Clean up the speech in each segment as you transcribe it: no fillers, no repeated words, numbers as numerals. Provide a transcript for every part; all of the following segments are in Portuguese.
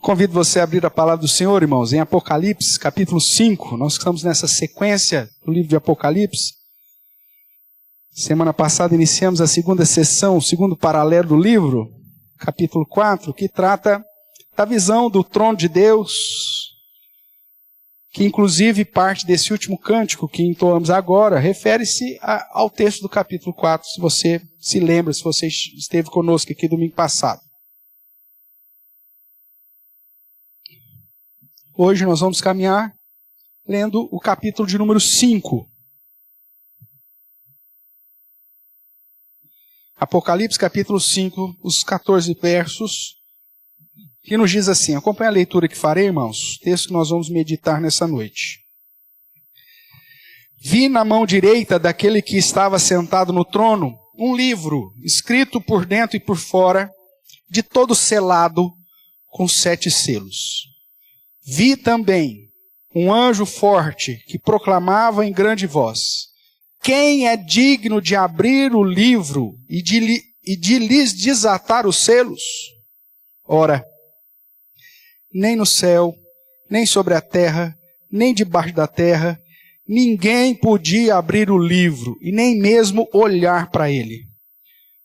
Convido você a abrir a palavra do Senhor, irmãos, em Apocalipse, capítulo 5. Nós estamos nessa sequência do livro de Apocalipse. Semana passada iniciamos a segunda sessão, o segundo paralelo do livro, capítulo 4, que trata da visão do trono de Deus, que inclusive parte desse último cântico que entoamos agora, refere-se ao texto do capítulo 4, se você se lembra, se você esteve conosco aqui domingo passado. Hoje nós vamos caminhar lendo o capítulo de número 5. Apocalipse capítulo 5, os 14 versos, que nos diz assim, acompanha a leitura que farei, irmãos, texto que nós vamos meditar nessa noite. Vi na mão direita daquele que estava sentado no trono um livro, escrito por dentro e por fora, de todo selado com 7 selos. Vi também um anjo forte que proclamava em grande voz: quem é digno de abrir o livro e de lhes desatar os selos? Ora, nem no céu, nem sobre a terra, nem debaixo da terra, ninguém podia abrir o livro e nem mesmo olhar para ele.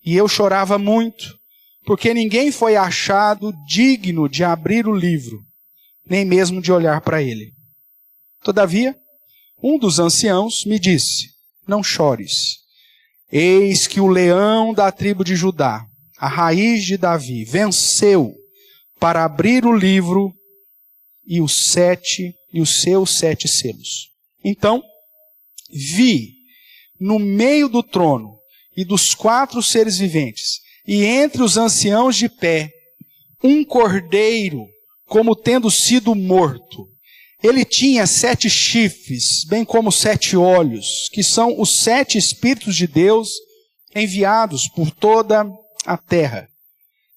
E eu chorava muito, porque ninguém foi achado digno de abrir o livro, nem mesmo de olhar para ele. Todavia, um dos anciãos me disse: não chores. Eis que o leão da tribo de Judá, a raiz de Davi, venceu para abrir o livro e os seus 7 selos. Então, vi no meio do trono e dos 4 seres viventes, e entre os anciãos de pé, um cordeiro, como tendo sido morto. Ele tinha 7 chifres, bem como 7 olhos, que são os 7 Espíritos de Deus enviados por toda a terra.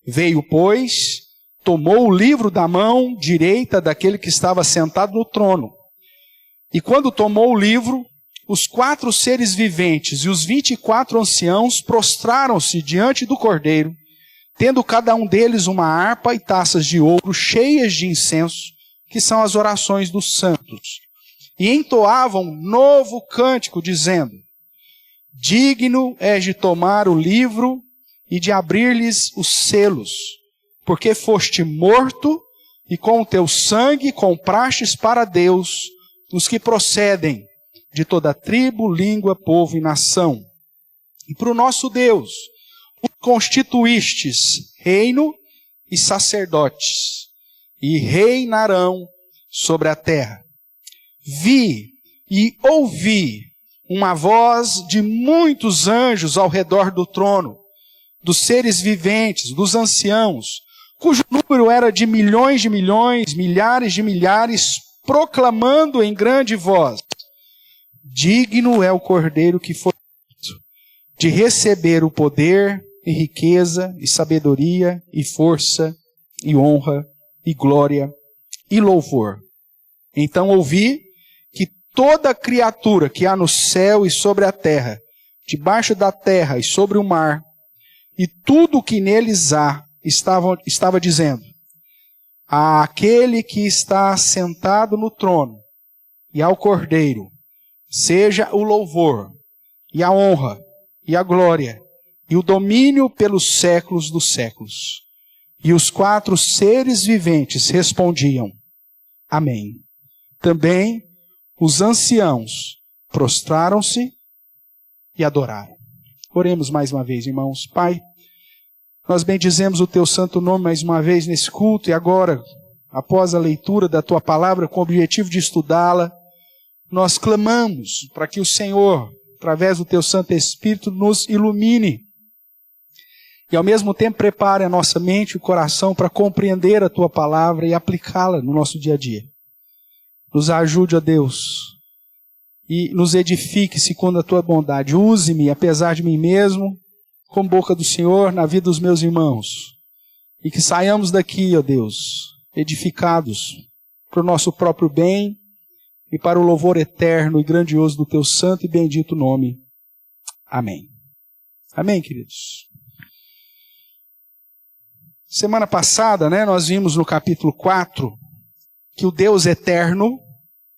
Veio, pois, tomou o livro da mão direita daquele que estava sentado no trono. E quando tomou o livro, os 4 seres viventes e os 24 anciãos prostraram-se diante do cordeiro, tendo cada um deles uma harpa e taças de ouro cheias de incenso, que são as orações dos santos. E entoavam um novo cântico, dizendo: digno és de tomar o livro e de abrir-lhes os selos, porque foste morto e com o teu sangue comprastes para Deus os que procedem de toda tribo, língua, povo e nação. E para o nosso Deus os constituístes reino e sacerdotes, e reinarão sobre a terra. Vi e ouvi uma voz de muitos anjos ao redor do trono, dos seres viventes, dos anciãos, cujo número era de milhões, milhares de milhares, proclamando em grande voz: digno é o cordeiro que foi de receber o poder e riqueza, e sabedoria, e força, e honra, e glória, e louvor. Então ouvi que toda criatura que há no céu e sobre a terra, debaixo da terra e sobre o mar, e tudo o que neles há, estava dizendo: àquele que está sentado no trono, e ao Cordeiro, seja o louvor, e a honra, e a glória, e o domínio pelos séculos dos séculos. E os 4 seres viventes respondiam: amém. Também os anciãos prostraram-se e adoraram. Oremos mais uma vez, irmãos. Pai, nós bendizemos o teu santo nome mais uma vez nesse culto, e agora, após a leitura da tua palavra, com o objetivo de estudá-la, nós clamamos para que o Senhor, através do teu Santo Espírito, nos ilumine e ao mesmo tempo prepare a nossa mente e o coração para compreender a tua palavra e aplicá-la no nosso dia a dia. Nos ajude, ó Deus, e nos edifique segundo a tua bondade. Use-me, apesar de mim mesmo, como boca do Senhor na vida dos meus irmãos. E que saiamos daqui, ó Deus, edificados para o nosso próprio bem e para o louvor eterno e grandioso do teu santo e bendito nome. Amém. Amém, queridos. Semana passada, nós vimos no capítulo 4 que o Deus eterno,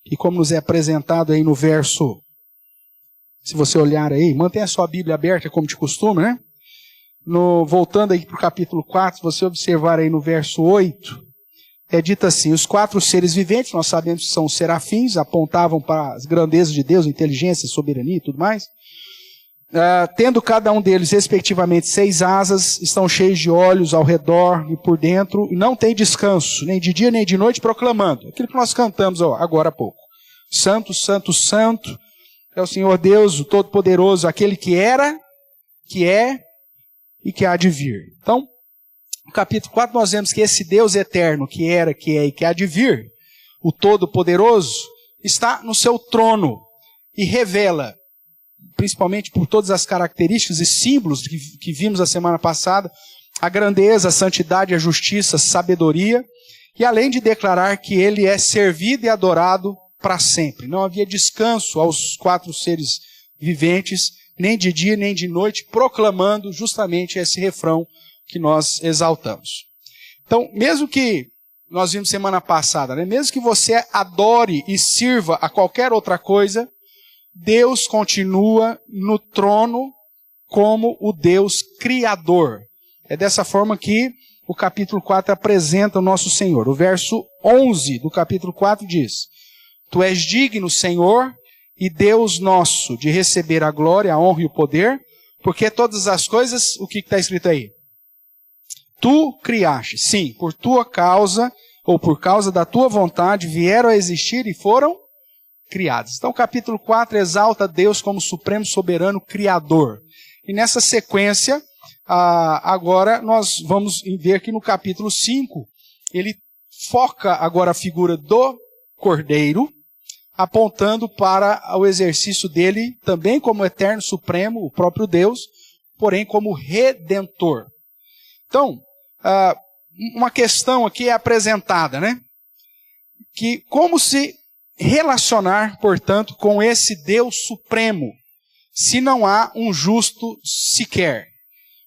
que como nos é apresentado aí no verso, se você olhar aí, mantenha a sua Bíblia aberta como de costume, voltando aí para o capítulo 4, se você observar aí no verso 8, é dito assim: os 4 seres viventes, nós sabemos que são serafins, apontavam para as grandezas de Deus, inteligência, soberania e tudo mais. Tendo cada um deles, respectivamente, 6 asas, estão cheios de olhos ao redor e por dentro, e não tem descanso, nem de dia nem de noite, proclamando aquilo que nós cantamos agora há pouco. Santo, santo, santo, é o Senhor Deus, o Todo-Poderoso, aquele que era, que é e que há de vir. Então, no capítulo 4 nós vemos que esse Deus eterno, que era, que é e que há de vir, o Todo-Poderoso, está no seu trono e revela, principalmente por todas as características e símbolos que vimos a semana passada, a grandeza, a santidade, a justiça, a sabedoria, e além de declarar que ele é servido e adorado para sempre. Não havia descanso aos 4 seres viventes, nem de dia nem de noite, proclamando justamente esse refrão que nós exaltamos. Então, mesmo que nós vimos semana passada, mesmo que você adore e sirva a qualquer outra coisa, Deus continua no trono como o Deus criador. É dessa forma que o capítulo 4 apresenta o nosso Senhor. O verso 11 do capítulo 4 diz: Tu és digno, Senhor, e Deus nosso, de receber a glória, a honra e o poder, porque todas as coisas, o que está escrito aí? Tu criaste, sim, por tua causa, ou por causa da tua vontade, vieram a existir e foram criadas. Então o capítulo 4 exalta Deus como supremo soberano criador. E nessa sequência, agora nós vamos ver que no capítulo 5, ele foca agora a figura do Cordeiro, apontando para o exercício dele também como eterno supremo, o próprio Deus, porém como redentor. Então, uma questão aqui é apresentada, que como se relacionar, portanto, com esse Deus supremo, se não há um justo sequer.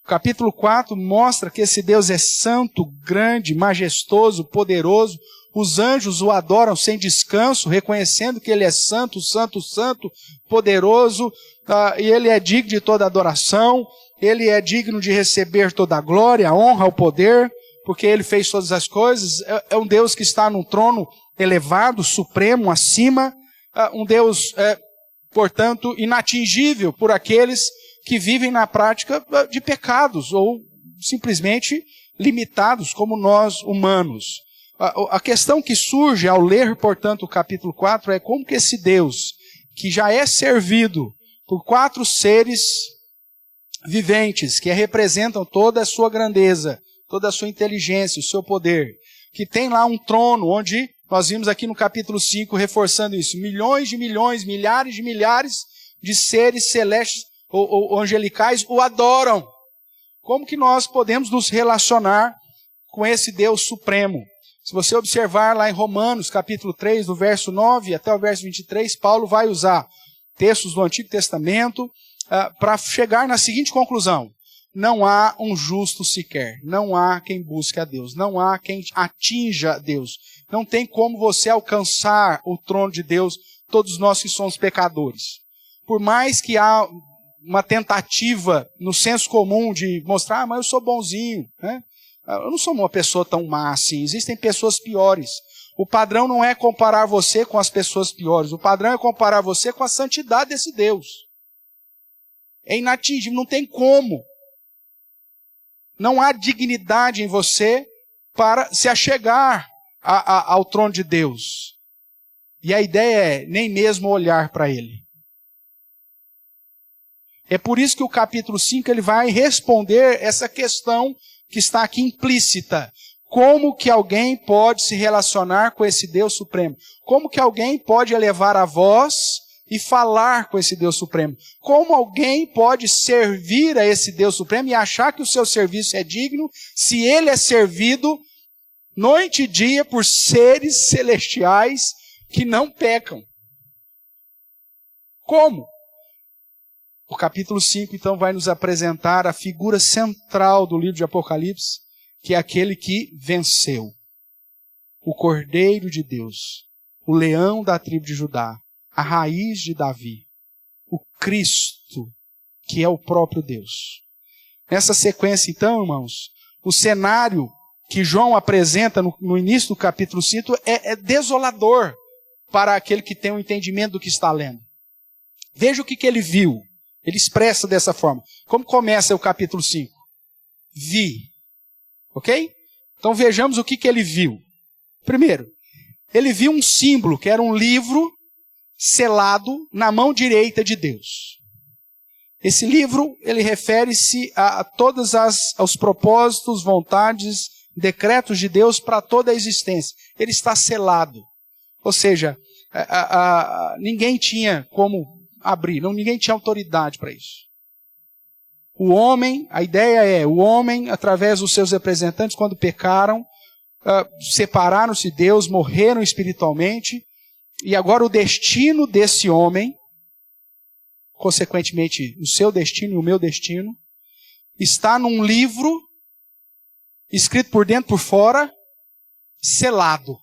O capítulo 4 mostra que esse Deus é santo, grande, majestoso, poderoso. Os anjos o adoram sem descanso, reconhecendo que ele é santo, santo, santo, poderoso, e ele é digno de toda adoração, ele é digno de receber toda a glória, a honra, o poder, porque ele fez todas as coisas. É um Deus que está num trono elevado, supremo, acima, um Deus, portanto, inatingível por aqueles que vivem na prática de pecados, ou simplesmente limitados como nós humanos. A questão que surge ao ler, portanto, o capítulo 4 é como que esse Deus, que já é servido por 4 seres viventes, que representam toda a sua grandeza, toda a sua inteligência, o seu poder, que tem lá um trono onde, nós vimos aqui no capítulo 5, reforçando isso, milhões de milhões, milhares de milhares de seres celestes ou angelicais o adoram. Como que nós podemos nos relacionar com esse Deus supremo? Se você observar lá em Romanos, capítulo 3, do verso 9 até o verso 23, Paulo vai usar textos do Antigo Testamento para chegar na seguinte conclusão: não há um justo sequer, não há quem busque a Deus, não há quem atinja Deus, não tem como você alcançar o trono de Deus, todos nós que somos pecadores. Por mais que há uma tentativa no senso comum de mostrar, mas eu sou bonzinho, eu não sou uma pessoa tão má assim, existem pessoas piores. O padrão não é comparar você com as pessoas piores, o padrão é comparar você com a santidade desse Deus. É inatingível, não tem como. Não há dignidade em você para se achegar ao trono de Deus. E a ideia é nem mesmo olhar para Ele. É por isso que o capítulo 5 ele vai responder essa questão que está aqui implícita. Como que alguém pode se relacionar com esse Deus supremo? Como que alguém pode elevar a voz e falar com esse Deus supremo? Como alguém pode servir a esse Deus supremo e achar que o seu serviço é digno, se ele é servido noite e dia por seres celestiais que não pecam? Como? O capítulo 5, então, vai nos apresentar a figura central do livro de Apocalipse, que é aquele que venceu. O Cordeiro de Deus, o leão da tribo de Judá, a raiz de Davi, o Cristo, que é o próprio Deus. Nessa sequência, então, irmãos, o cenário que João apresenta no início do capítulo 5 é desolador para aquele que tem um entendimento do que está lendo. Veja o que ele viu. Ele expressa dessa forma. Como começa o capítulo 5? Vi. Ok? Então vejamos o que ele viu. Primeiro, ele viu um símbolo, que era um livro selado na mão direita de Deus. Esse livro, ele refere-se a todos os propósitos, vontades, decretos de Deus para toda a existência. Ele está selado. Ou seja, ninguém tinha como abrir, ninguém tinha autoridade para isso. O homem, a ideia é, o homem, através dos seus representantes, quando pecaram, separaram-se de Deus, morreram espiritualmente, e agora o destino desse homem, consequentemente o seu destino e o meu destino, está num livro, escrito por dentro e por fora, selado.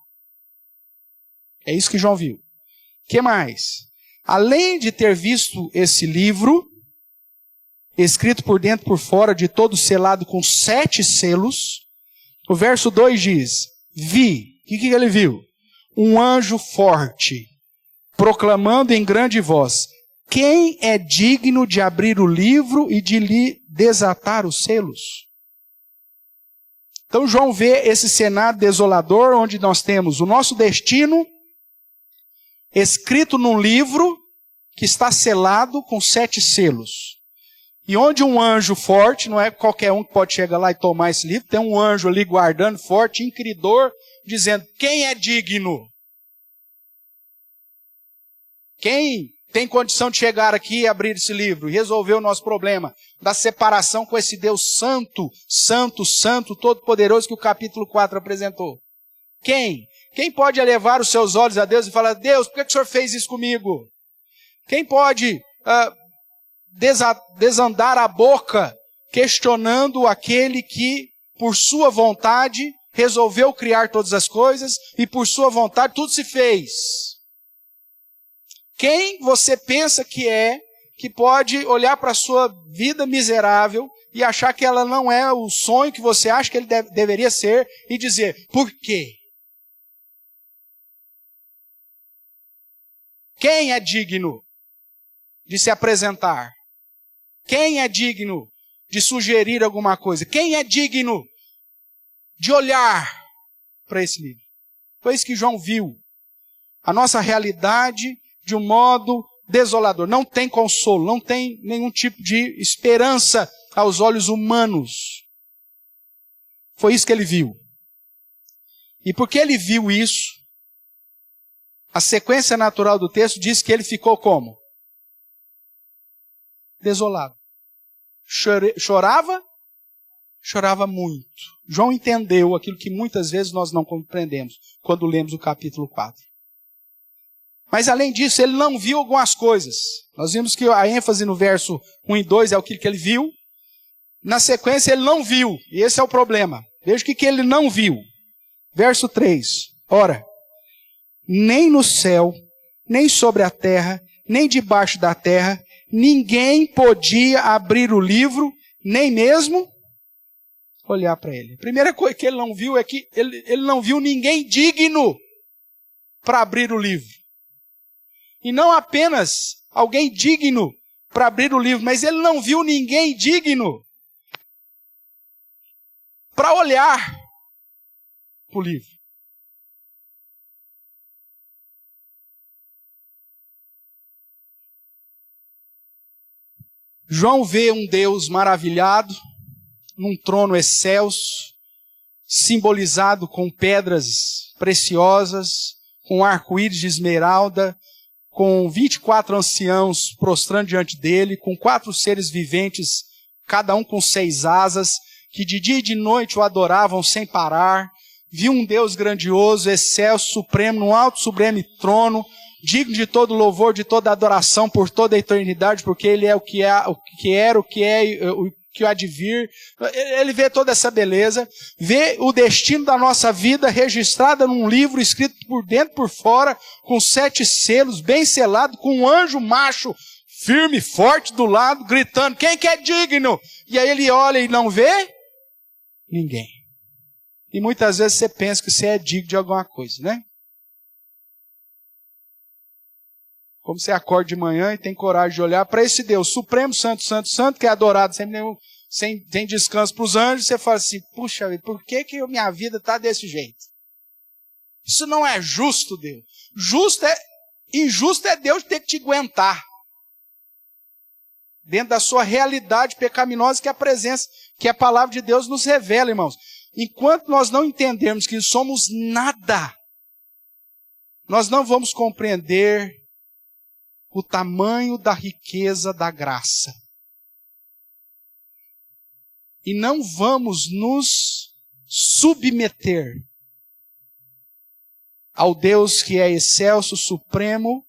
É isso que João viu. O que mais? Além de ter visto esse livro, escrito por dentro e por fora, de todo selado com 7 selos, o verso 2 diz, vi, o que ele viu? Um anjo forte, proclamando em grande voz, quem é digno de abrir o livro e de lhe desatar os selos? Então João vê esse cenário desolador, onde nós temos o nosso destino escrito num livro que está selado com 7 selos. E onde um anjo forte, não é qualquer um que pode chegar lá e tomar esse livro, tem um anjo ali guardando forte, inquiridor, dizendo, quem é digno? Quem tem condição de chegar aqui e abrir esse livro e resolver o nosso problema da separação com esse Deus santo, santo, santo, todo-poderoso que o capítulo 4 apresentou? Quem? Quem pode elevar os seus olhos a Deus e falar, Deus, por que o Senhor fez isso comigo? Quem pode desandar a boca questionando aquele que, por sua vontade, resolveu criar todas as coisas e por sua vontade tudo se fez? Quem você pensa que pode olhar para a sua vida miserável e achar que ela não é o sonho que você acha que ele deveria ser e dizer, por quê? Quem é digno de se apresentar? Quem é digno de sugerir alguma coisa? Quem é digno de olhar para esse livro? Foi isso que João viu. A nossa realidade de um modo desolador. Não tem consolo, não tem nenhum tipo de esperança aos olhos humanos. Foi isso que ele viu. E porque ele viu isso, a sequência natural do texto diz que ele ficou como? Desolado. Chorava? Chorava muito. João entendeu aquilo que muitas vezes nós não compreendemos quando lemos o capítulo 4. Mas além disso, ele não viu algumas coisas. Nós vimos que a ênfase no verso 1 e 2 é o que ele viu. Na sequência, ele não viu. E esse é o problema. Veja o que ele não viu. Verso 3. Ora, nem no céu, nem sobre a terra, nem debaixo da terra, ninguém podia abrir o livro, nem mesmo olhar para ele. A primeira coisa que ele não viu é que ele não viu ninguém digno para abrir o livro. E não apenas alguém digno para abrir o livro, mas ele não viu ninguém digno para olhar para o livro. João vê um Deus maravilhado, num trono excelso, simbolizado com pedras preciosas, com arco-íris de esmeralda, com 24 anciãos prostrando diante dele, com 4 seres viventes, cada um com 6 asas, que de dia e de noite o adoravam sem parar. Viu um Deus grandioso, excelso, supremo, num alto sublime trono, digno de todo louvor, de toda adoração por toda a eternidade, porque ele é o que era, o que é e o que o há de vir. Ele vê toda essa beleza, vê o destino da nossa vida registrada num livro escrito por dentro e por fora, com 7 selos, bem selado, com um anjo macho firme, forte do lado, gritando, quem que é digno? E aí ele olha e não vê ninguém. E muitas vezes você pensa que você é digno de alguma coisa, né? Como você acorda de manhã e tem coragem de olhar para esse Deus supremo, santo, santo, santo, que é adorado sem descanso para os anjos, você fala assim, puxa, por que minha vida está desse jeito? Isso não é justo, Deus. Injusto é Deus ter que te aguentar. Dentro da sua realidade pecaminosa que é a presença, que a palavra de Deus nos revela, irmãos. Enquanto nós não entendermos que somos nada, nós não vamos compreender o tamanho da riqueza da graça. E não vamos nos submeter ao Deus que é excelso, supremo,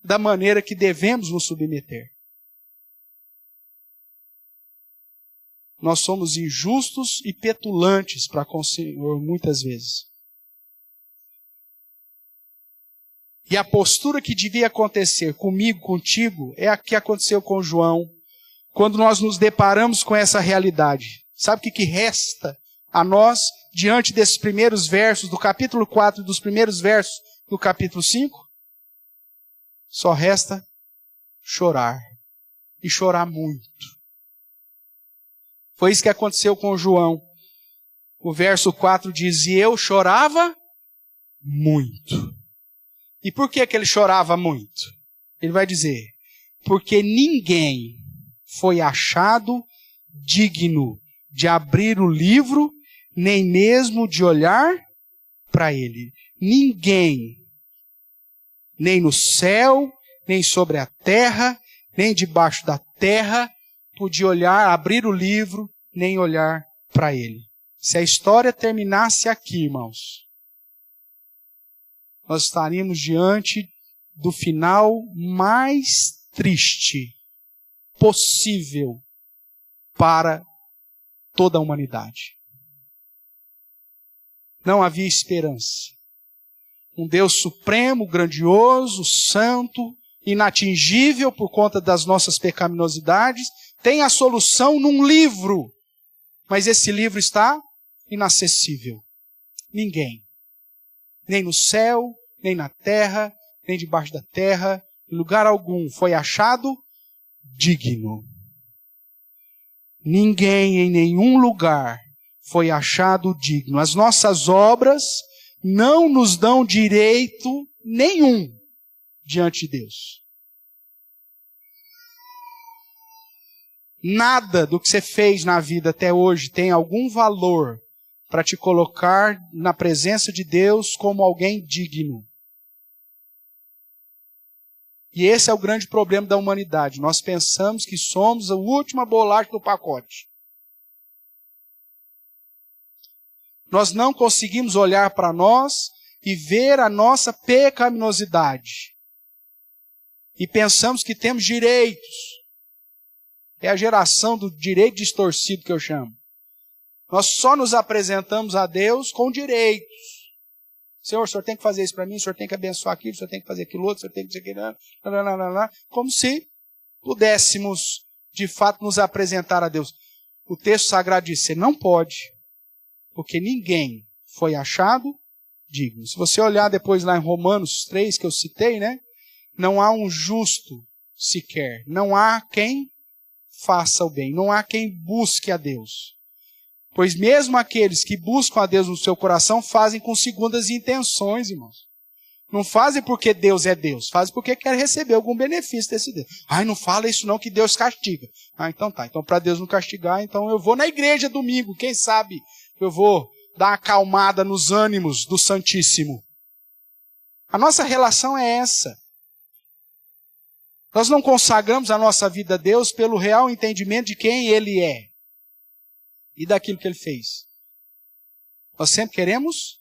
da maneira que devemos nos submeter. Nós somos injustos e petulantes para com o Senhor muitas vezes. E a postura que devia acontecer comigo, contigo, é a que aconteceu com João, quando nós nos deparamos com essa realidade. Sabe o que resta a nós, diante desses primeiros versos do capítulo 4 e dos primeiros versos do capítulo 5? Só resta chorar. E chorar muito. Foi isso que aconteceu com João. O verso 4 diz, e eu chorava muito. E por que ele chorava muito? Ele vai dizer, porque ninguém foi achado digno de abrir o livro, nem mesmo de olhar para ele. Ninguém, nem no céu, nem sobre a terra, nem debaixo da terra, podia olhar, abrir o livro, nem olhar para ele. Se a história terminasse aqui, irmãos, nós estaríamos diante do final mais triste possível para toda a humanidade. Não havia esperança. Um Deus supremo, grandioso, santo, inatingível por conta das nossas pecaminosidades, tem a solução num livro, mas esse livro está inacessível. Ninguém, nem no céu, nem na terra, nem debaixo da terra, em lugar algum foi achado digno. Ninguém em nenhum lugar foi achado digno. As nossas obras não nos dão direito nenhum diante de Deus. Nada do que você fez na vida até hoje tem algum valor para te colocar na presença de Deus como alguém digno. E esse é o grande problema da humanidade. Nós pensamos que somos a última bolacha do pacote. Nós não conseguimos olhar para nós e ver a nossa pecaminosidade. E pensamos que temos direitos. É a geração do direito distorcido que eu chamo. Nós só nos apresentamos a Deus com direitos. Senhor, o Senhor tem que fazer isso para mim, o Senhor tem que abençoar aquilo, o Senhor tem que fazer aquilo outro, o Senhor tem que fazer aquilo, como se pudéssemos, de fato, nos apresentar a Deus. O texto sagrado diz, você não pode, porque ninguém foi achado digno. Se você olhar depois lá em Romanos 3, que eu citei, né? Não há um justo sequer, não há quem faça o bem, não há quem busque a Deus. Pois mesmo aqueles que buscam a Deus no seu coração fazem com segundas intenções, irmãos. Não fazem porque Deus é Deus, fazem porque quer receber algum benefício desse Deus. Ai, não fala isso não que Deus castiga. Ah, então tá. Então para Deus não castigar, então eu vou na igreja domingo, quem sabe eu vou dar uma acalmada nos ânimos do Santíssimo. A nossa relação é essa. Nós não consagramos a nossa vida a Deus pelo real entendimento de quem Ele é e daquilo que Ele fez. Nós sempre queremos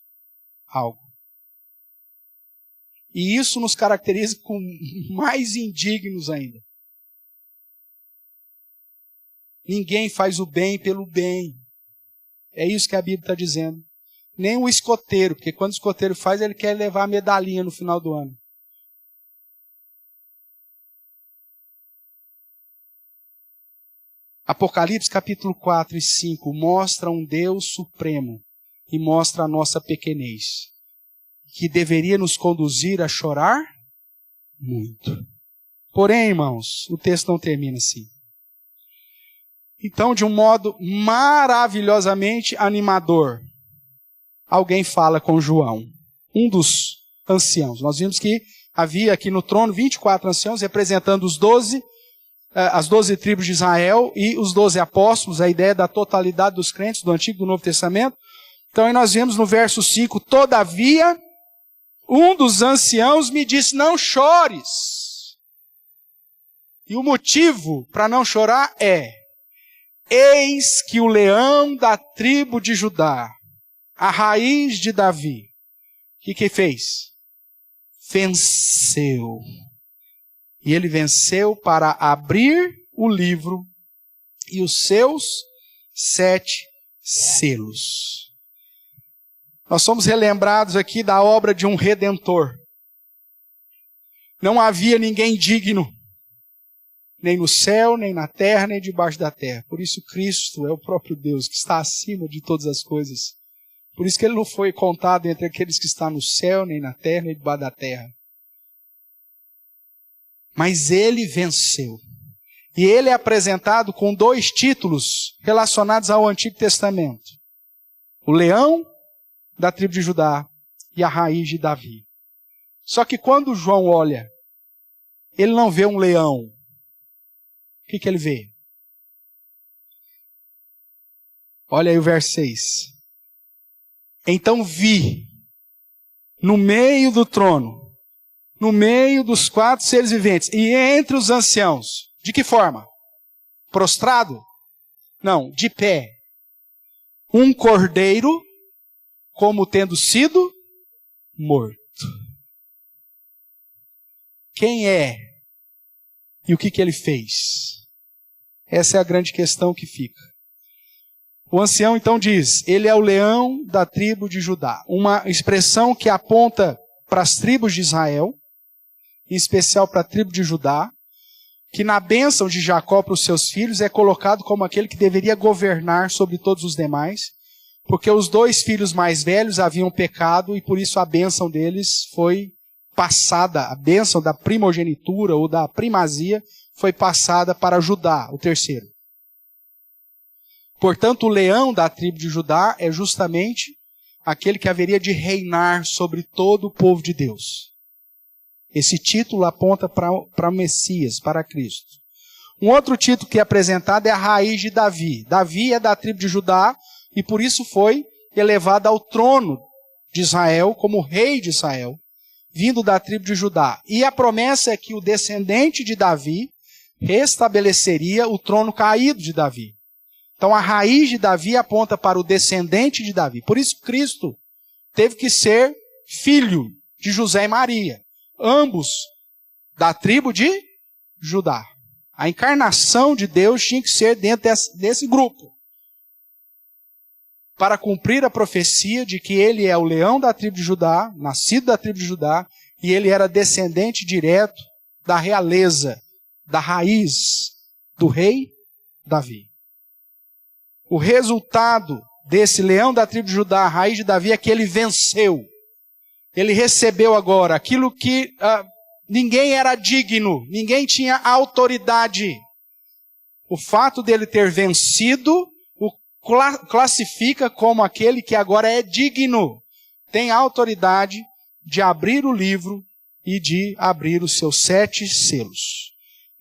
algo. E isso nos caracteriza como mais indignos ainda. Ninguém faz o bem pelo bem. É isso que a Bíblia está dizendo. Nem o escoteiro, porque quando o escoteiro faz, ele quer levar a medalhinha no final do ano. Apocalipse capítulo 4 e 5 mostra um Deus supremo e mostra a nossa pequenez, que deveria nos conduzir a chorar muito. Porém, irmãos, o texto não termina assim. Então, de um modo maravilhosamente animador, alguém fala com João, um dos anciãos. Nós vimos que havia aqui no trono 24 anciãos representando as 12 tribos de Israel e os 12 apóstolos, a ideia da totalidade dos crentes do Antigo e do Novo Testamento. Então aí nós vemos no verso 5, todavia, um dos anciãos me disse, não chores. E o motivo para não chorar é, eis que o leão da tribo de Judá, a raiz de Davi, o que fez? Venceu. E ele venceu para abrir o livro e os seus 7 selos. Nós somos relembrados aqui da obra de um redentor. Não havia ninguém digno, nem no céu, nem na terra, nem debaixo da terra. Por isso Cristo é o próprio Deus que está acima de todas as coisas. Por isso que ele não foi contado entre aqueles que estão no céu, nem na terra, nem debaixo da terra. Mas ele venceu. E ele é apresentado com 2 títulos relacionados ao Antigo Testamento. O leão da tribo de Judá e a raiz de Davi. Só que quando João olha, ele não vê um leão. O que ele vê? Olha aí o verso 6. Então vi, no meio do trono, no meio dos 4 seres viventes, e entre os anciãos, de que forma? Prostrado? Não, de pé. Um cordeiro, como tendo sido morto. Quem é? E o que ele fez? Essa é a grande questão que fica. O ancião então diz, ele é o leão da tribo de Judá. Uma expressão que aponta para as tribos de Israel, em especial para a tribo de Judá, que na bênção de Jacó para os seus filhos é colocado como aquele que deveria governar sobre todos os demais, porque os 2 filhos mais velhos haviam pecado e por isso a bênção deles foi passada, a bênção da primogenitura ou da primazia foi passada para Judá, o terceiro. Portanto, o leão da tribo de Judá é justamente aquele que haveria de reinar sobre todo o povo de Deus. Esse título aponta para o Messias, para Cristo. Um outro título que é apresentado é a raiz de Davi. Davi é da tribo de Judá e por isso foi elevado ao trono de Israel como rei de Israel, vindo da tribo de Judá. E a promessa é que o descendente de Davi restabeleceria o trono caído de Davi. Então a raiz de Davi aponta para o descendente de Davi. Por isso Cristo teve que ser filho de José e Maria, ambos da tribo de Judá. A encarnação de Deus tinha que ser dentro desse grupo, para cumprir a profecia de que ele é o leão da tribo de Judá, nascido da tribo de Judá, e ele era descendente direto da realeza, da raiz do rei Davi. O resultado desse leão da tribo de Judá, a raiz de Davi, é que ele venceu. Ele recebeu agora aquilo que ninguém era digno, ninguém tinha autoridade. O fato dele ter vencido o classifica como aquele que agora é digno. Tem autoridade de abrir o livro e de abrir os seus 7 selos.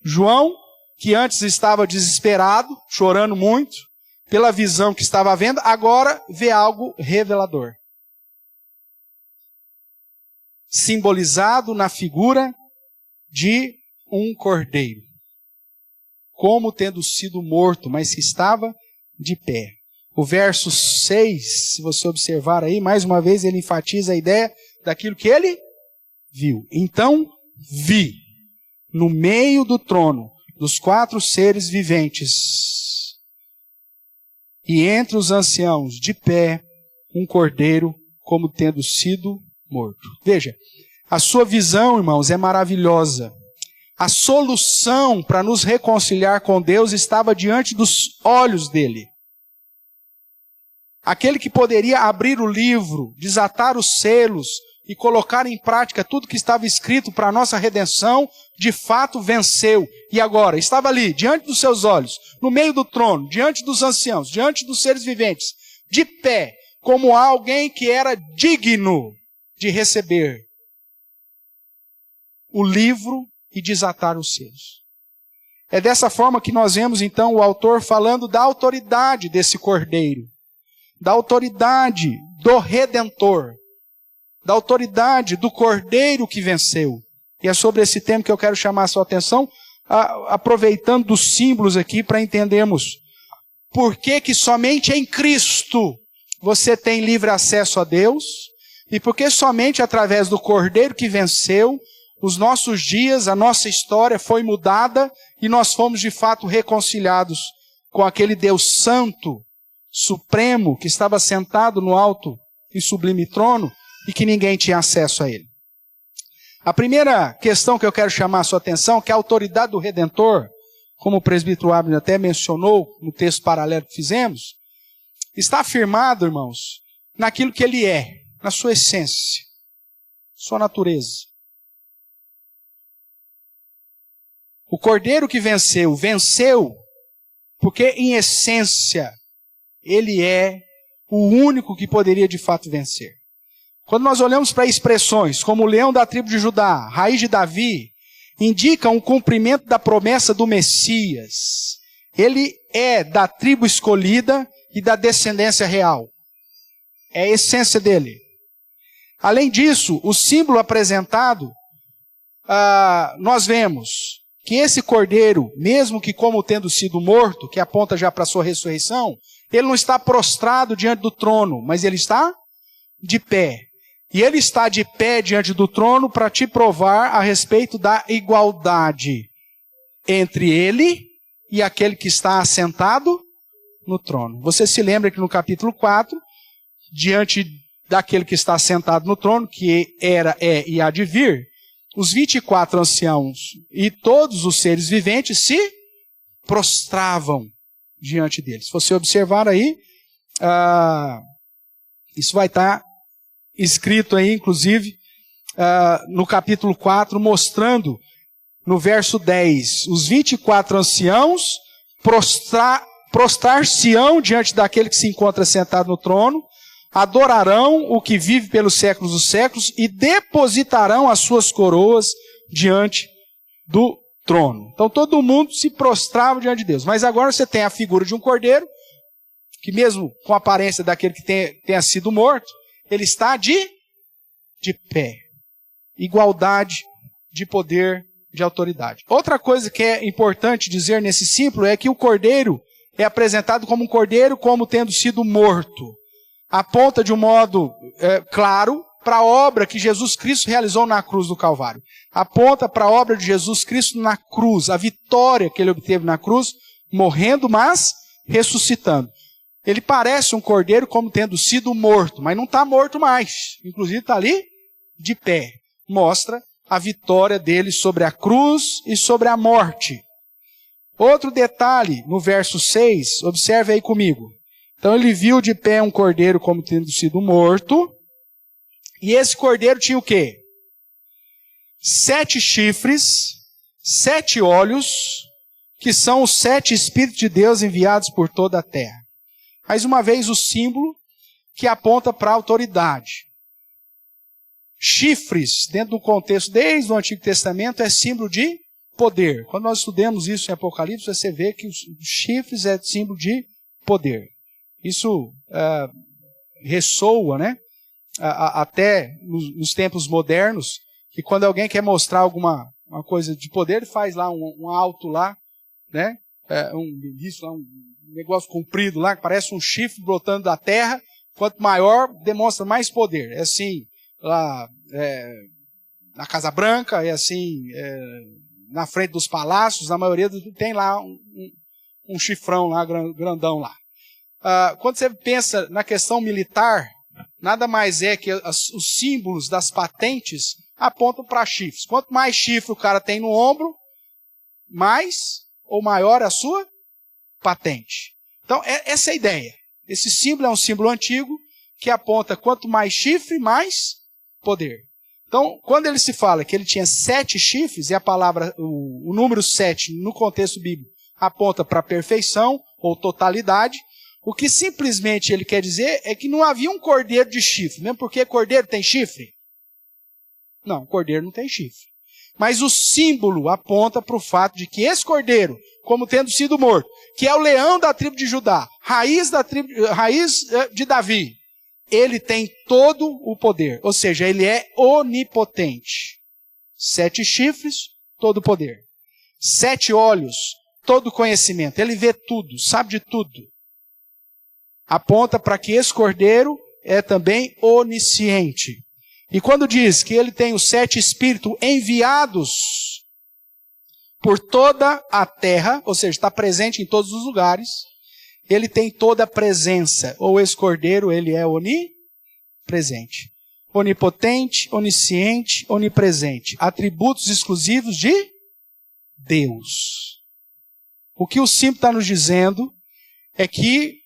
João, que antes estava desesperado, chorando muito, pela visão que estava vendo, agora vê algo revelador. Simbolizado na figura de um cordeiro, como tendo sido morto, mas que estava de pé. O verso 6, se você observar aí, mais uma vez ele enfatiza a ideia daquilo que ele viu. Então vi, no meio do trono, dos 4 seres viventes, e entre os anciãos de pé um cordeiro como tendo sido morto. Veja, a sua visão, irmãos, é maravilhosa. A solução para nos reconciliar com Deus estava diante dos olhos dele. Aquele que poderia abrir o livro, desatar os selos e colocar em prática tudo que estava escrito para a nossa redenção, de fato venceu. E agora, estava ali, diante dos seus olhos, no meio do trono, diante dos anciãos, diante dos seres viventes, de pé, como alguém que era digno de receber o livro e desatar os selos. É dessa forma que nós vemos então o autor falando da autoridade desse cordeiro, da autoridade do Redentor, da autoridade do cordeiro que venceu. E é sobre esse tema que eu quero chamar a sua atenção, aproveitando dos símbolos aqui para entendermos por que somente em Cristo você tem livre acesso a Deus, e porque somente através do cordeiro que venceu, os nossos dias, a nossa história foi mudada e nós fomos de fato reconciliados com aquele Deus santo, supremo, que estava sentado no alto e sublime trono e que ninguém tinha acesso a ele. A primeira questão que eu quero chamar a sua atenção, que é a autoridade do Redentor, como o presbítero Abner até mencionou no texto paralelo que fizemos, está afirmado, irmãos, naquilo que ele é, na sua essência, sua natureza. O cordeiro que venceu porque em essência ele é o único que poderia de fato vencer. Quando nós olhamos para expressões como o leão da tribo de Judá, raiz de Davi, indicam o cumprimento da promessa do Messias. Ele é da tribo escolhida e da descendência real. É a essência dele. Além disso, o símbolo apresentado, nós vemos que esse cordeiro, mesmo que como tendo sido morto, que aponta já para a sua ressurreição, ele não está prostrado diante do trono, mas ele está de pé. E ele está de pé diante do trono para te provar a respeito da igualdade entre ele e aquele que está assentado no trono. Você se lembra que no capítulo 4, diante daquele que está sentado no trono, que era, é e há de vir, os 24 anciãos e todos os seres viventes se prostravam diante deles. Se você observar aí, isso vai estar escrito aí, inclusive, no capítulo 4, mostrando, no verso 10, os 24 anciãos prostrar-se-ão diante daquele que se encontra sentado no trono, adorarão o que vive pelos séculos dos séculos e depositarão as suas coroas diante do trono. Então todo mundo se prostrava diante de Deus. Mas agora você tem a figura de um cordeiro, que mesmo com a aparência daquele que tenha sido morto, ele está de pé. Igualdade de poder, de autoridade. Outra coisa que é importante dizer nesse símbolo é que o cordeiro é apresentado como um cordeiro como tendo sido morto. Aponta de um modo claro para a obra que Jesus Cristo realizou na cruz do Calvário. Aponta para a obra de Jesus Cristo na cruz, a vitória que ele obteve na cruz, morrendo, mas ressuscitando. Ele parece um cordeiro como tendo sido morto, mas não está morto mais. Inclusive está ali de pé. Mostra a vitória dele sobre a cruz e sobre a morte. Outro detalhe, no verso 6, observe aí comigo. Então ele viu de pé um cordeiro como tendo sido morto. E esse cordeiro tinha o quê? 7 chifres, 7 olhos, que são os 7 Espíritos de Deus enviados por toda a terra. Mais uma vez o símbolo que aponta para a autoridade. Chifres, dentro do contexto desde o Antigo Testamento, é símbolo de poder. Quando nós estudamos isso em Apocalipse, você vê que os chifres é símbolo de poder. Isso ressoa, né? Até nos tempos modernos, que quando alguém quer mostrar uma coisa de poder, ele faz lá um alto lá, né? Um negócio comprido lá, que parece um chifre brotando da terra. Quanto maior, demonstra mais poder. É assim lá na Casa Branca, é assim na frente dos palácios, na maioria tem lá um chifrão lá, grandão lá. quando você pensa na questão militar, nada mais é que os símbolos das patentes apontam para chifres. Quanto mais chifre o cara tem no ombro, mais ou maior a sua patente. Então, essa é a ideia. Esse símbolo é um símbolo antigo que aponta quanto mais chifre, mais poder. Então, quando ele se fala que ele tinha 7 chifres, e a palavra, o número 7, no contexto bíblico, aponta para perfeição ou totalidade, o que simplesmente ele quer dizer é que não havia um cordeiro de chifre, mesmo porque cordeiro tem chifre? Não, cordeiro não tem chifre. Mas o símbolo aponta para o fato de que esse cordeiro, como tendo sido morto, que é o leão da tribo de Judá, raiz de Davi, ele tem todo o poder, ou seja, ele é onipotente. 7 chifres, todo o poder. 7 olhos, todo o conhecimento. Ele vê tudo, sabe de tudo. Aponta para que esse cordeiro é também onisciente. E quando diz que ele tem os 7 espíritos enviados por toda a terra, ou seja, está presente em todos os lugares, ele tem toda a presença, ou esse cordeiro, ele é onipresente. Onipotente, onisciente, onipresente. Atributos exclusivos de Deus. O que o símbolo está nos dizendo é que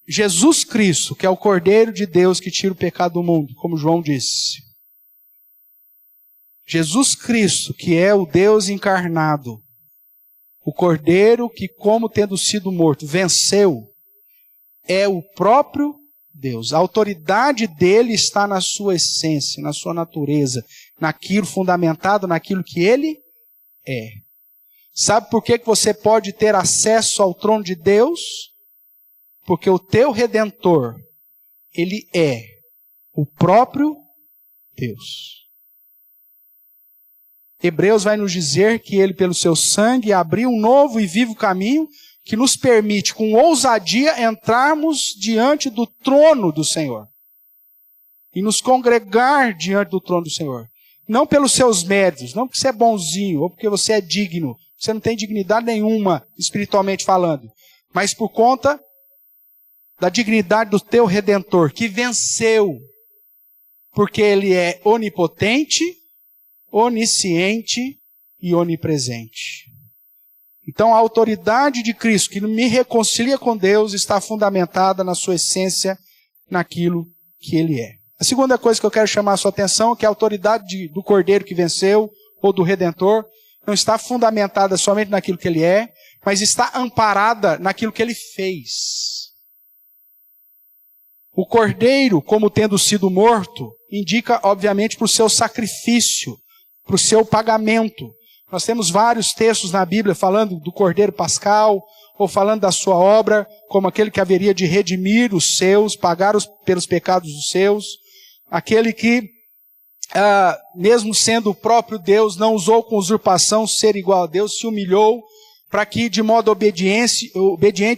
Jesus Cristo, que é o Cordeiro de Deus que tira o pecado do mundo, como João disse. Jesus Cristo, que é o Deus encarnado, o Cordeiro que, como tendo sido morto, venceu, é o próprio Deus. A autoridade dele está na sua essência, na sua natureza, naquilo fundamentado, naquilo que ele é. Sabe por que você pode ter acesso ao trono de Deus? Porque o teu Redentor, ele é o próprio Deus. Hebreus vai nos dizer que ele, pelo seu sangue, abriu um novo e vivo caminho que nos permite, com ousadia, entrarmos diante do trono do Senhor. E nos congregar diante do trono do Senhor. Não pelos seus méritos, não porque você é bonzinho, ou porque você é digno. Você não tem dignidade nenhuma, espiritualmente falando. Mas por conta da dignidade do teu Redentor, que venceu. Porque ele é onipotente, onisciente e onipresente. Então a autoridade de Cristo, que me reconcilia com Deus, está fundamentada na sua essência, naquilo que ele é. A segunda coisa que eu quero chamar a sua atenção é que a autoridade do Cordeiro que venceu, ou do Redentor, não está fundamentada somente naquilo que ele é, mas está amparada naquilo que ele fez. O Cordeiro, como tendo sido morto, indica, obviamente, para o seu sacrifício, para o seu pagamento. Nós temos vários textos na Bíblia falando do Cordeiro Pascal, ou falando da sua obra, como aquele que haveria de redimir os seus, pagar pelos pecados dos seus, aquele que, mesmo sendo o próprio Deus, não usou com usurpação ser igual a Deus, se humilhou, para que de modo obediente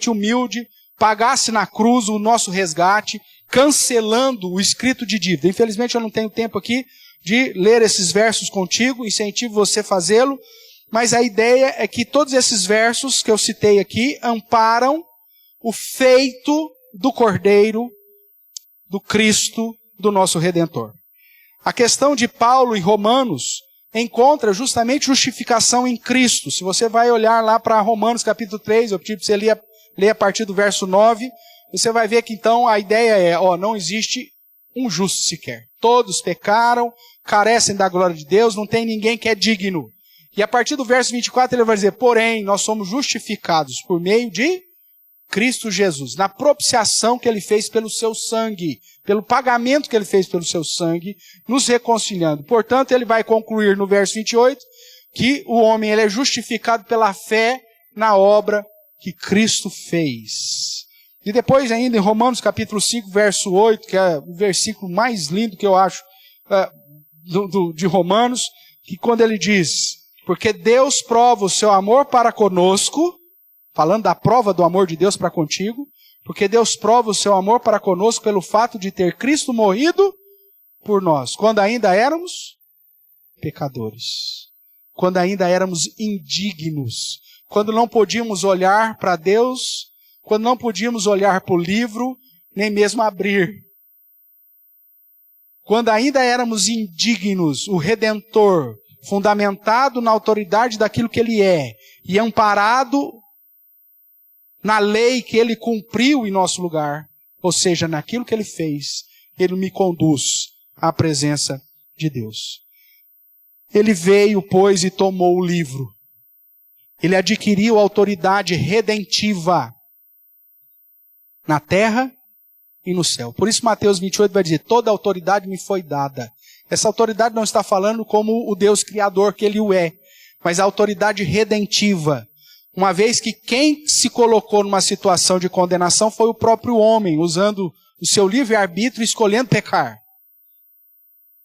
e humilde, pagasse na cruz o nosso resgate, cancelando o escrito de dívida. Infelizmente eu não tenho tempo aqui de ler esses versos contigo, incentivo você a fazê-lo, mas a ideia é que todos esses versos que eu citei aqui amparam o feito do Cordeiro, do Cristo, do nosso Redentor. A questão de Paulo em Romanos encontra justamente justificação em Cristo. Se você vai olhar lá para Romanos capítulo 3, eu pedi para você ler a partir do verso 9, você vai ver que então a ideia é, não existe um justo sequer. Todos pecaram, carecem da glória de Deus, não tem ninguém que é digno. E a partir do verso 24 ele vai dizer, porém, nós somos justificados por meio de Cristo Jesus, na propiciação que ele fez pelo seu sangue, pelo pagamento que ele fez pelo seu sangue, nos reconciliando. Portanto, ele vai concluir no verso 28, que o homem ele é justificado pela fé na obra que Cristo fez. E depois ainda em Romanos capítulo 5, verso 8, que é o versículo mais lindo que eu acho de Romanos, que quando ele diz, porque Deus prova o seu amor para conosco, falando da prova do amor de Deus para contigo, porque Deus prova o seu amor para conosco pelo fato de ter Cristo morrido por nós, quando ainda éramos pecadores, quando ainda éramos indignos, quando não podíamos olhar para Deus quando não podíamos olhar para o livro, nem mesmo abrir. Quando ainda éramos indignos, o Redentor, fundamentado na autoridade daquilo que Ele é, e amparado na lei que Ele cumpriu em nosso lugar, ou seja, naquilo que Ele fez, Ele me conduz à presença de Deus. Ele veio, pois, e tomou o livro. Ele adquiriu autoridade redentiva na terra e no céu. Por isso Mateus 28 vai dizer, toda autoridade me foi dada. Essa autoridade não está falando como o Deus criador que Ele o é, mas a autoridade redentiva. Uma vez que quem se colocou numa situação de condenação foi o próprio homem, usando o seu livre-arbítrio e escolhendo pecar.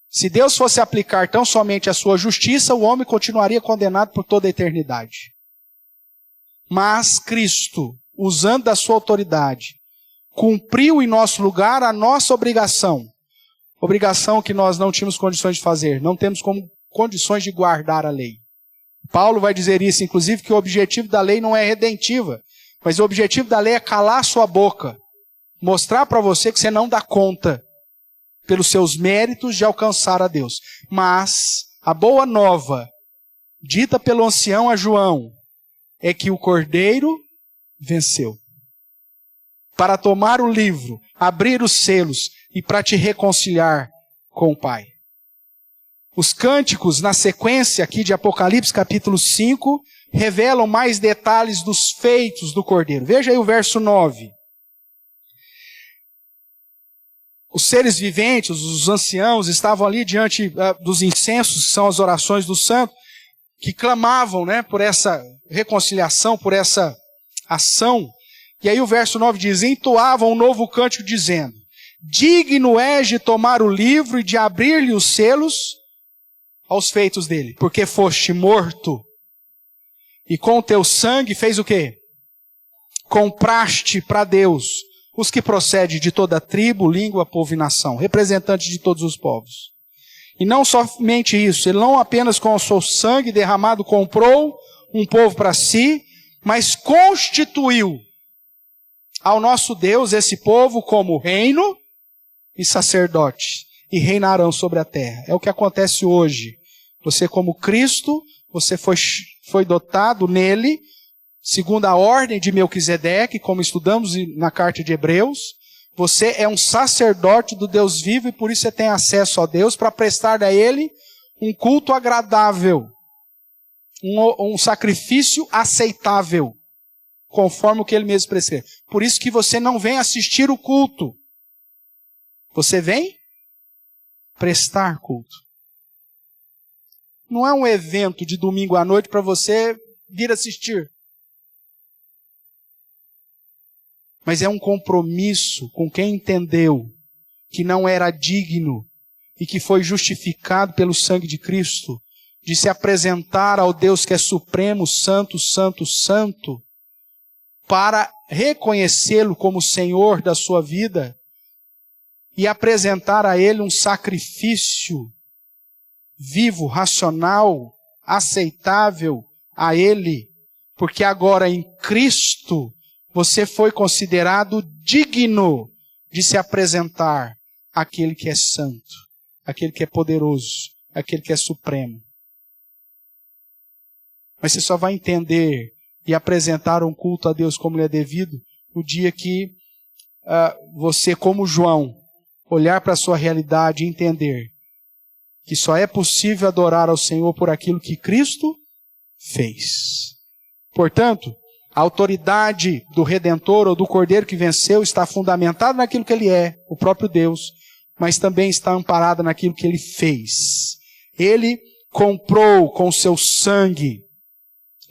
Se Deus fosse aplicar tão somente a sua justiça, o homem continuaria condenado por toda a eternidade. Mas Cristo, usando da sua autoridade, cumpriu em nosso lugar a nossa obrigação. Obrigação que nós não tínhamos condições de fazer. Não temos como condições de guardar a lei. Paulo vai dizer isso, inclusive, que o objetivo da lei não é redentiva. Mas o objetivo da lei é calar sua boca. Mostrar para você que você não dá conta, pelos seus méritos, de alcançar a Deus. Mas a boa nova, dita pelo ancião a João, é que o Cordeiro venceu. Para tomar o livro, abrir os selos e para te reconciliar com o Pai. Os cânticos, na sequência aqui de Apocalipse capítulo 5, revelam mais detalhes dos feitos do Cordeiro. Veja aí o verso 9. Os seres viventes, os anciãos, estavam ali diante dos incensos, que são as orações do santo, que clamavam, né, por essa reconciliação, por essa ação. E aí o verso 9 diz, entoavam um novo cântico dizendo, digno és de tomar o livro e de abrir-lhe os selos aos feitos dele, porque foste morto e com o teu sangue fez o quê? Compraste para Deus os que procedem de toda tribo, língua, povo e nação, representantes de todos os povos. E não somente isso, ele não apenas com o seu sangue derramado comprou um povo para si, mas constituiu ao nosso Deus esse povo como reino e sacerdote, e reinarão sobre a terra. É o que acontece hoje. Você como Cristo, você foi dotado nele, segundo a ordem de Melquisedeque, como estudamos na carta de Hebreus. Você é um sacerdote do Deus vivo e por isso você tem acesso a Deus para prestar a Ele um culto agradável, um sacrifício aceitável, conforme o que Ele mesmo prescreve. Por isso que você não vem assistir o culto, você vem prestar culto. Não é um evento de domingo à noite para você vir assistir. Mas é um compromisso com quem entendeu que não era digno e que foi justificado pelo sangue de Cristo, de se apresentar ao Deus que é supremo, santo, santo, santo, para reconhecê-lo como Senhor da sua vida e apresentar a Ele um sacrifício vivo, racional, aceitável a Ele, porque agora em Cristo você foi considerado digno de se apresentar àquele que é santo, àquele que é poderoso, àquele que é supremo. Mas você só vai entender e apresentar um culto a Deus como lhe é devido o dia que você, como João, olhar para a sua realidade e entender que só é possível adorar ao Senhor por aquilo que Cristo fez. Portanto, a autoridade do Redentor ou do Cordeiro que venceu está fundamentada naquilo que Ele é, o próprio Deus, mas também está amparada naquilo que Ele fez. Ele comprou com seu sangue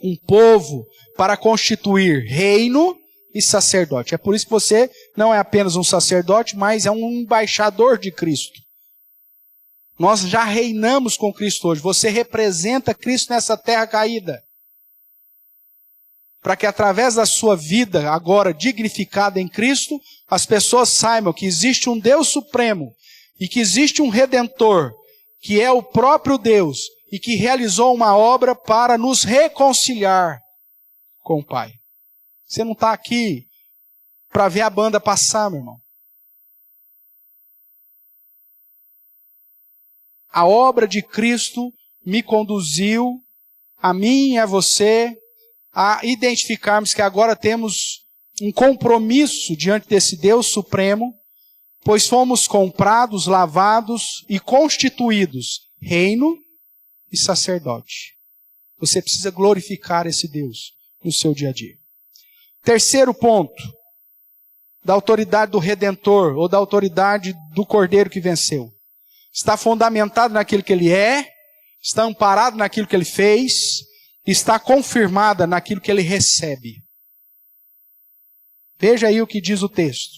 um povo para constituir reino e sacerdote. É por isso que você não é apenas um sacerdote, mas é um embaixador de Cristo. Nós já reinamos com Cristo hoje. Você representa Cristo nessa terra caída. Para que através da sua vida, agora dignificada em Cristo, as pessoas saibam que existe um Deus supremo e que existe um Redentor, que é o próprio Deus e que realizou uma obra para nos reconciliar com o Pai. Você não está aqui para ver a banda passar, meu irmão. A obra de Cristo me conduziu, a mim e a você, a identificarmos que agora temos um compromisso diante desse Deus Supremo, pois fomos comprados, lavados e constituídos reino e sacerdote. Você precisa glorificar esse Deus no seu dia a dia. Terceiro ponto, da autoridade do Redentor, ou da autoridade do Cordeiro que venceu. Está fundamentado naquilo que ele é, está amparado naquilo que ele fez, está confirmada naquilo que ele recebe. Veja aí o que diz o texto.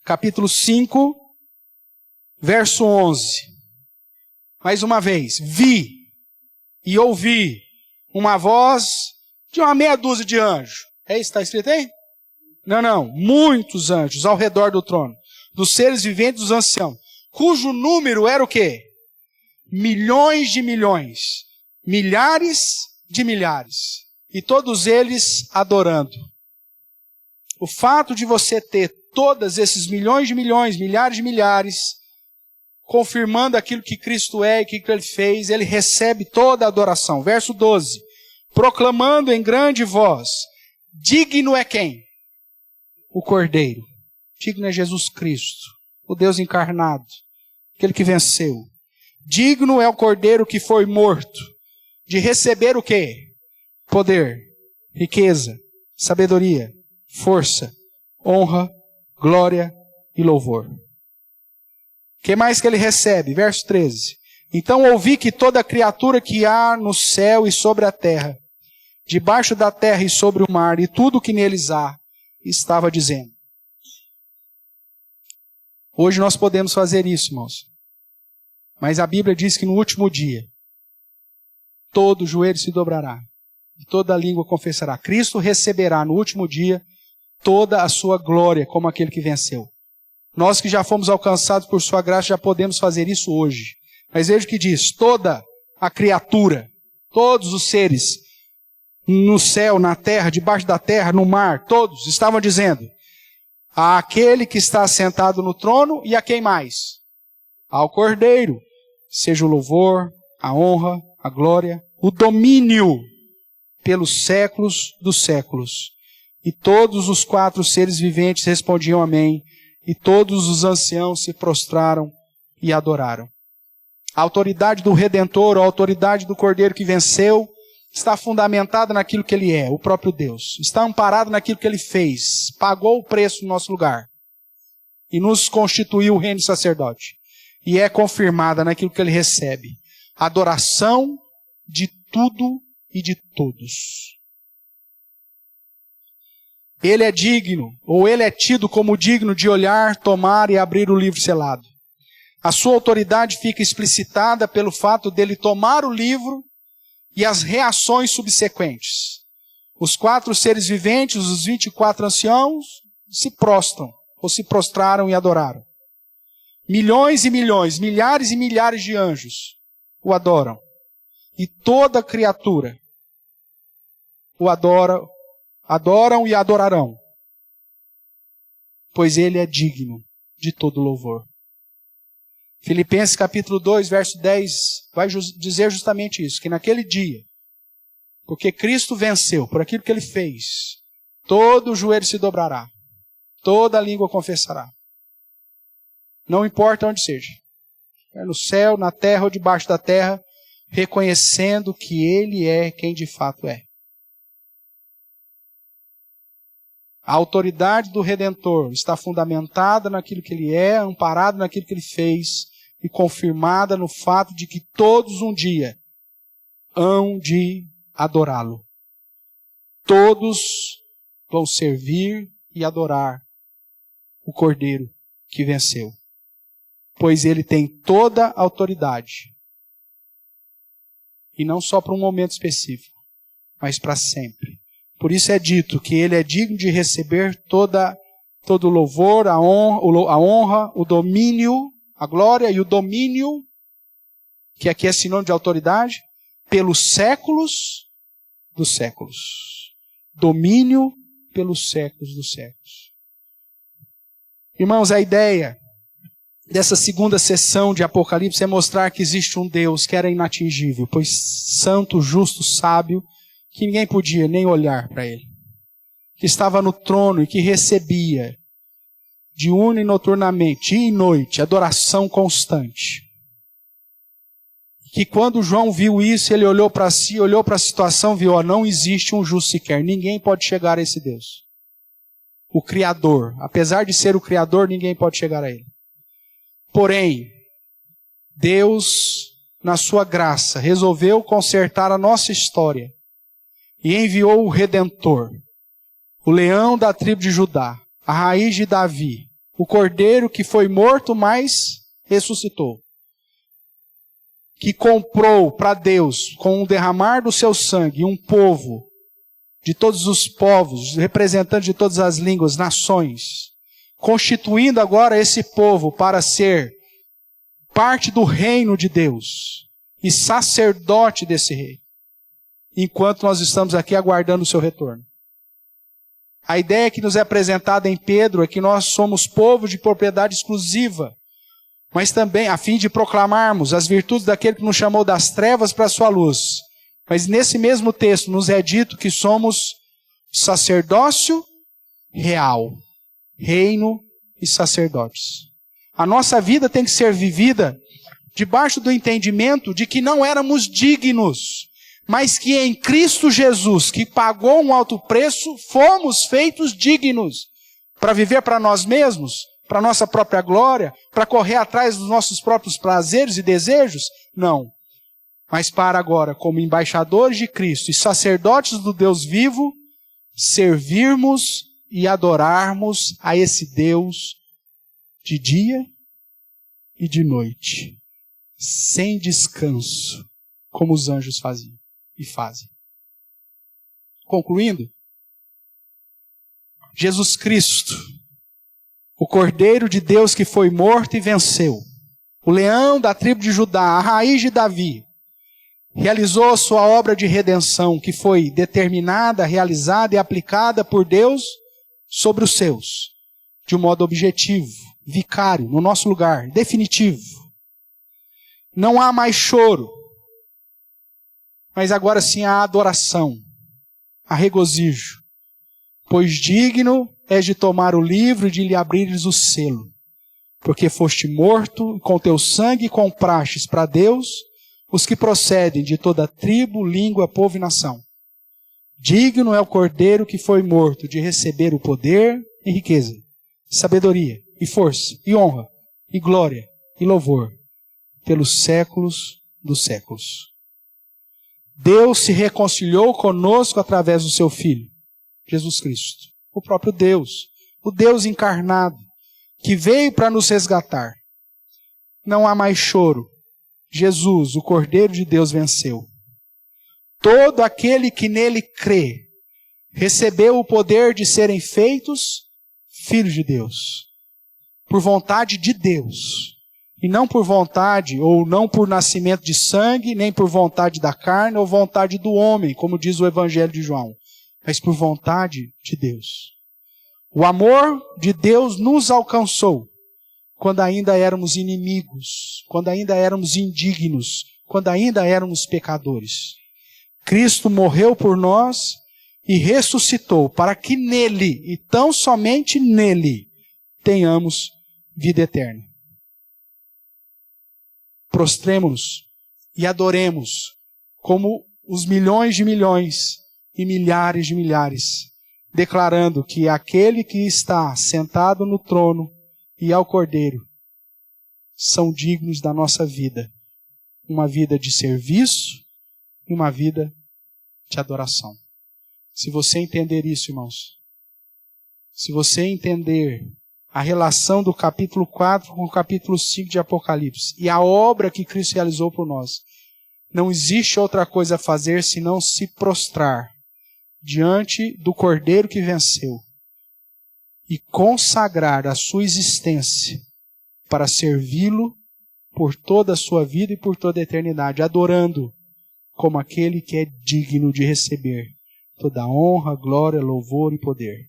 Capítulo 5, verso 11. Mais uma vez. Vi e ouvi uma voz de uma meia dúzia de anjos. É isso que está escrito aí? Não. Muitos anjos ao redor do trono, dos seres viventes dos anciãos, cujo número era o quê? Milhões de milhões, milhares de milhares, e todos eles adorando. O fato de você ter todos esses milhões de milhões, milhares de milhares, confirmando aquilo que Cristo é e aquilo que ele fez, ele recebe toda a adoração. Verso 12. Proclamando em grande voz, digno é quem? O Cordeiro. Digno é Jesus Cristo, o Deus encarnado, aquele que venceu. Digno é o Cordeiro que foi morto, de receber o quê? Poder, riqueza, sabedoria, força, honra, glória e louvor. O que mais que ele recebe? Verso 13. Então ouvi que toda criatura que há no céu e sobre a terra, debaixo da terra e sobre o mar, e tudo que neles há, estava dizendo. Hoje nós podemos fazer isso, irmãos. Mas a Bíblia diz que no último dia, todo joelho se dobrará, e toda língua confessará. Cristo receberá no último dia toda a sua glória como aquele que venceu. Nós que já fomos alcançados por sua graça já podemos fazer isso hoje. Mas veja o que diz, toda a criatura, todos os seres, no céu, na terra, debaixo da terra, no mar, todos estavam dizendo, àquele que está sentado no trono e a quem mais? Ao Cordeiro, seja o louvor, a honra, a glória, o domínio pelos séculos dos séculos. E todos os 4 seres viventes respondiam amém, e todos os anciãos se prostraram e adoraram. A autoridade do Redentor, a autoridade do Cordeiro que venceu, está fundamentada naquilo que ele é, o próprio Deus. Está amparado naquilo que ele fez, pagou o preço no nosso lugar e nos constituiu o reino de sacerdote. E é confirmada naquilo que ele recebe. Adoração de tudo e de todos. Ele é digno, ou ele é tido como digno de olhar, tomar e abrir o livro selado. A sua autoridade fica explicitada pelo fato dele tomar o livro e as reações subsequentes. Os 4 seres viventes, os 24 anciãos, se prostram, ou se prostraram e adoraram. Milhões e milhões, milhares e milhares de anjos o adoram. E toda criatura o adoram e adorarão. Pois ele é digno de todo louvor. Filipenses capítulo 2, verso 10, vai dizer justamente isso, que naquele dia, porque Cristo venceu por aquilo que ele fez, todo o joelho se dobrará, toda a língua confessará. Não importa onde seja, no céu, na terra ou debaixo da terra, reconhecendo que ele é quem de fato é. A autoridade do Redentor está fundamentada naquilo que ele é, amparado naquilo que ele fez e confirmada no fato de que todos um dia hão de adorá-lo. Todos vão servir e adorar o Cordeiro que venceu. Pois ele tem toda a autoridade. E não só para um momento específico, mas para sempre. Por isso é dito que ele é digno de receber todo o louvor, a honra, o domínio, a glória e o domínio, que aqui é sinônimo de autoridade, pelos séculos dos séculos. Domínio pelos séculos dos séculos. Irmãos, a ideia dessa segunda sessão de Apocalipse é mostrar que existe um Deus que era inatingível, pois santo, justo, sábio, que ninguém podia nem olhar para ele. Que estava no trono e que recebia diurno e noturnamente, dia e noite, adoração constante. Que quando João viu isso, ele olhou para si, olhou para a situação, viu, não existe um justo sequer, ninguém pode chegar a esse Deus. O Criador, apesar de ser o Criador, ninguém pode chegar a ele. Porém, Deus, na sua graça, resolveu consertar a nossa história e enviou o Redentor, o leão da tribo de Judá, a raiz de Davi, o cordeiro que foi morto, mas ressuscitou. Que comprou para Deus, com o derramar do seu sangue, um povo de todos os povos, representantes de todas as línguas, nações, constituindo agora esse povo para ser parte do reino de Deus e sacerdote desse rei, enquanto nós estamos aqui aguardando o seu retorno. A ideia que nos é apresentada em Pedro é que nós somos povo de propriedade exclusiva, mas também a fim de proclamarmos as virtudes daquele que nos chamou das trevas para a sua luz. Mas nesse mesmo texto nos é dito que somos sacerdócio real, reino e sacerdotes. A nossa vida tem que ser vivida debaixo do entendimento de que não éramos dignos, mas que em Cristo Jesus, que pagou um alto preço, fomos feitos dignos para viver para nós mesmos, para a nossa própria glória, para correr atrás dos nossos próprios prazeres e desejos? Não. Mas para agora, como embaixadores de Cristo e sacerdotes do Deus vivo, servirmos e adorarmos a esse Deus de dia e de noite, sem descanso, como os anjos faziam e fazem. Concluindo, Jesus Cristo, o Cordeiro de Deus que foi morto e venceu, o leão da tribo de Judá, a raiz de Davi, realizou a sua obra de redenção, que foi determinada, realizada e aplicada por Deus sobre os seus, de um modo objetivo, vicário, no nosso lugar, definitivo. Não há mais choro, mas agora sim há adoração, há regozijo, pois digno és de tomar o livro e de lhe abrires o selo, porque foste morto, e com teu sangue comprastes para Deus os que procedem de toda tribo, língua, povo e nação. Digno é o Cordeiro que foi morto de receber o poder e riqueza, sabedoria e força e honra e glória e louvor pelos séculos dos séculos. Deus se reconciliou conosco através do seu Filho, Jesus Cristo, o próprio Deus, o Deus encarnado, que veio para nos resgatar. Não há mais choro. Jesus, o Cordeiro de Deus, venceu. Todo aquele que nele crê, recebeu o poder de serem feitos filhos de Deus, por vontade de Deus, e não por vontade, ou não por nascimento de sangue, nem por vontade da carne, ou vontade do homem, como diz o Evangelho de João, mas por vontade de Deus. O amor de Deus nos alcançou, quando ainda éramos inimigos, quando ainda éramos indignos, quando ainda éramos pecadores. Cristo morreu por nós e ressuscitou para que nele, e tão somente nele, tenhamos vida eterna. Prostremo-nos e adoremos como os milhões de milhões e milhares de milhares, declarando que aquele que está sentado no trono e ao Cordeiro são dignos da nossa vida. Uma vida de serviço e uma vida de adoração. Se você entender isso, irmãos, se você entender a relação do capítulo 4 com o capítulo 5 de Apocalipse e a obra que Cristo realizou por nós, não existe outra coisa a fazer senão se prostrar diante do Cordeiro que venceu e consagrar a sua existência para servi-lo por toda a sua vida e por toda a eternidade, adorando como aquele que é digno de receber toda honra, glória, louvor e poder.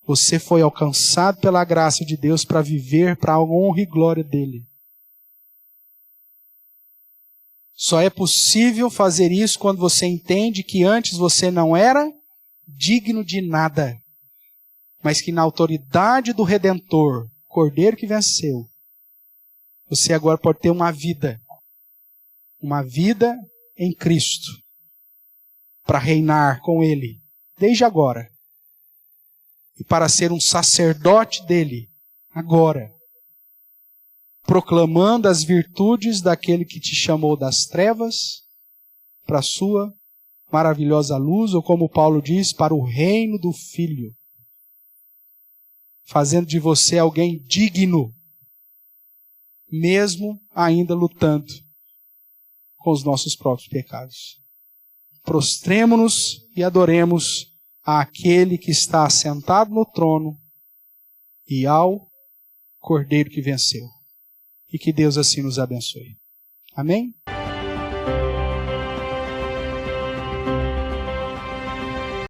Você foi alcançado pela graça de Deus para viver para a honra e glória dele. Só é possível fazer isso quando você entende que antes você não era digno de nada, mas que na autoridade do Redentor, Cordeiro que venceu, você agora pode ter uma vida em Cristo, para reinar com Ele, desde agora, e para ser um sacerdote dele, agora, proclamando as virtudes daquele que te chamou das trevas para a sua maravilhosa luz, ou como Paulo diz, para o reino do Filho, fazendo de você alguém digno, mesmo ainda lutando com os nossos próprios pecados. Prostremo-nos e adoremos àquele que está assentado no trono e ao Cordeiro que venceu. E que Deus assim nos abençoe. Amém?